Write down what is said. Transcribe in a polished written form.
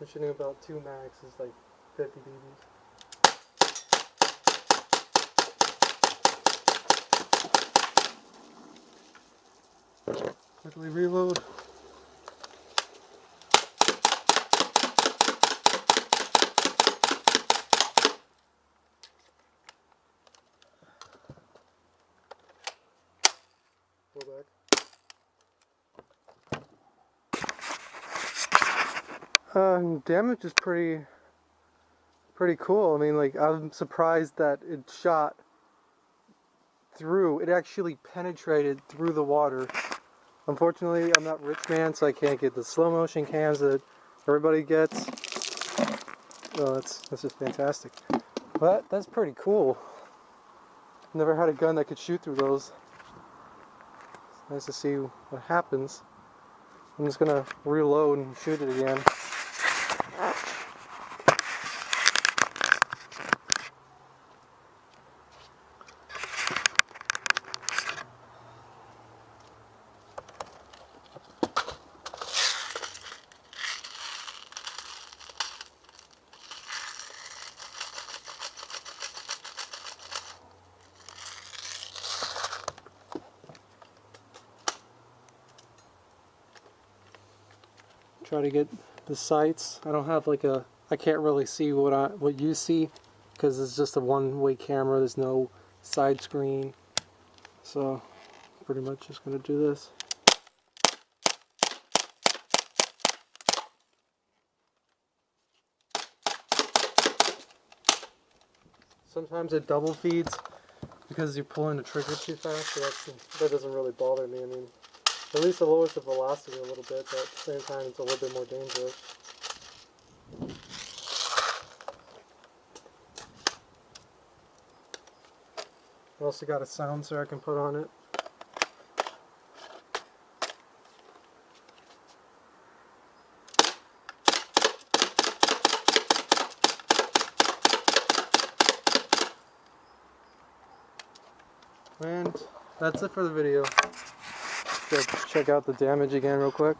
I'm shooting about 2 max, is like 50 BBs. Quickly reload. Pull back. Damage is pretty cool. I mean, like, I'm surprised that it shot through. It actually penetrated through the water. Unfortunately, I'm not rich man, so I can't get the slow motion cams that everybody gets. Oh, that's just fantastic. But that's pretty cool. Never had a gun that could shoot through those. It's nice to see what happens. I'm just gonna reload and shoot it again. Try to get the sights. I don't have like a, I can't really see what you see because it's just a one-way camera. There's no side screen. So pretty much just gonna do this. Sometimes it double feeds because you're pulling the trigger too fast, so that doesn't really bother me. I mean, at least it lowers the velocity a little bit, but at the same time it's a little bit more dangerous. I also got a silencer I can put on it. And that's it for the video. Go check out the damage again real quick.